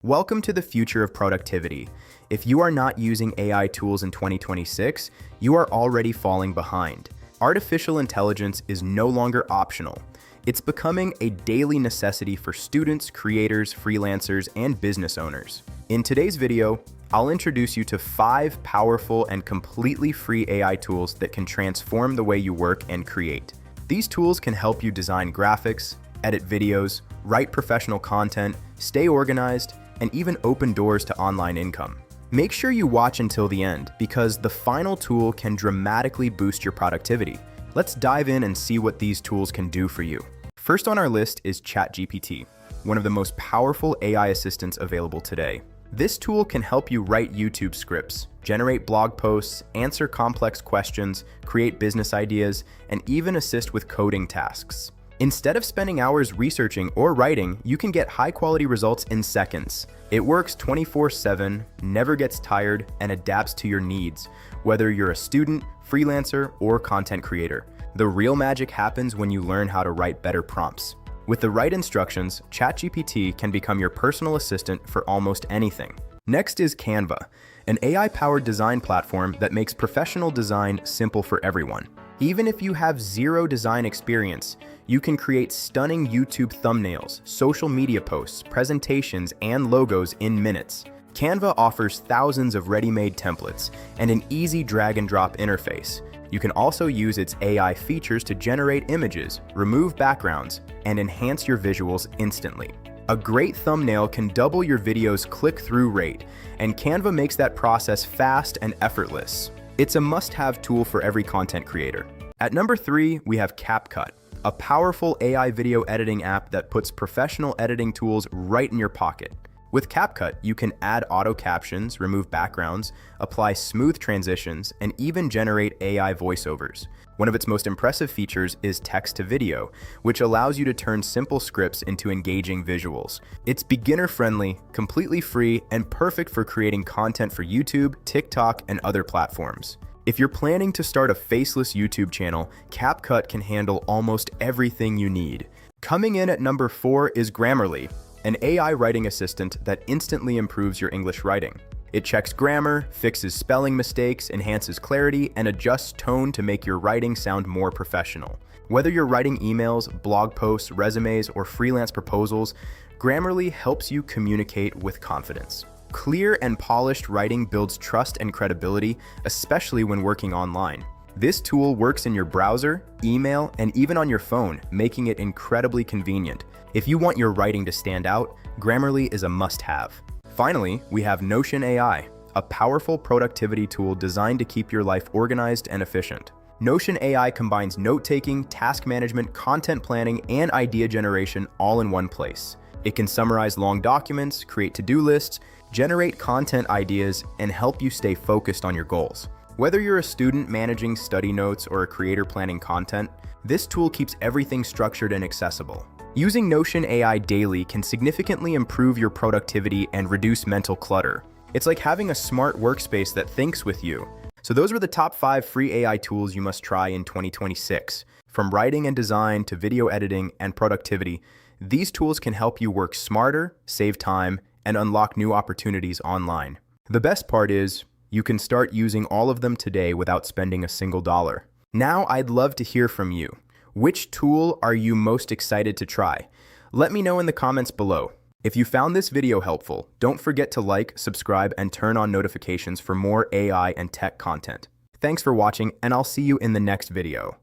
Welcome to the future of productivity. If you are not using AI tools in 2026, you are already falling behind. Artificial intelligence is no longer optional. It's becoming a daily necessity for students, creators, freelancers, and business owners. In today's video, I'll introduce you to 5 powerful and completely free AI tools that can transform the way you work and create. These tools can help you design graphics, edit videos, write professional content, stay organized, and even open doors to online income. Make sure you watch until the end because the final tool can dramatically boost your productivity. Let's dive in and see what these tools can do for you. First on our list is ChatGPT, one of the most powerful AI assistants available today. This tool can help you write YouTube scripts, generate blog posts, answer complex questions, create business ideas, and even assist with coding tasks. Instead of spending hours researching or writing, you can get high-quality results in seconds. It works 24/7, never gets tired, and adapts to your needs, whether you're a student, freelancer, or content creator. The real magic happens when you learn how to write better prompts. With the right instructions, ChatGPT can become your personal assistant for almost anything. Next is Canva, an AI-powered design platform that makes professional design simple for everyone. Even if you have zero design experience, you can create stunning YouTube thumbnails, social media posts, presentations, and logos in minutes. Canva offers thousands of ready-made templates and an easy drag-and-drop interface. You can also use its AI features to generate images, remove backgrounds, and enhance your visuals instantly. A great thumbnail can double your video's click-through rate, and Canva makes that process fast and effortless. It's a must-have tool for every content creator. At number 3, we have CapCut, a powerful AI video editing app that puts professional editing tools right in your pocket. With CapCut, you can add auto captions, remove backgrounds, apply smooth transitions, and even generate AI voiceovers. One of its most impressive features is text-to-video, which allows you to turn simple scripts into engaging visuals. It's beginner-friendly, completely free, and perfect for creating content for YouTube, TikTok, and other platforms. If you're planning to start a faceless YouTube channel, CapCut can handle almost everything you need. Coming in at number 4 is Grammarly, an AI writing assistant that instantly improves your English writing. It checks grammar, fixes spelling mistakes, enhances clarity, and adjusts tone to make your writing sound more professional. Whether you're writing emails, blog posts, resumes, or freelance proposals, Grammarly helps you communicate with confidence. Clear and polished writing builds trust and credibility, especially when working online. This tool works in your browser, email, and even on your phone, making it incredibly convenient. If you want your writing to stand out, Grammarly is a must-have. Finally, we have Notion AI, a powerful productivity tool designed to keep your life organized and efficient. Notion AI combines note-taking, task management, content planning, and idea generation all in one place. It can summarize long documents, create to-do lists, generate content ideas, and help you stay focused on your goals. Whether you're a student managing study notes or a creator planning content, this tool keeps everything structured and accessible. Using Notion AI daily can significantly improve your productivity and reduce mental clutter. It's like having a smart workspace that thinks with you. So those were the top 5 free AI tools you must try in 2026. From writing and design to video editing and productivity, these tools can help you work smarter, save time, and unlock new opportunities online. The best part is, you can start using all of them today without spending a single dollar. Now I'd love to hear from you. Which tool are you most excited to try? Let me know in the comments below. If you found this video helpful, don't forget to like, subscribe, and turn on notifications for more AI and tech content. Thanks for watching, and I'll see you in the next video.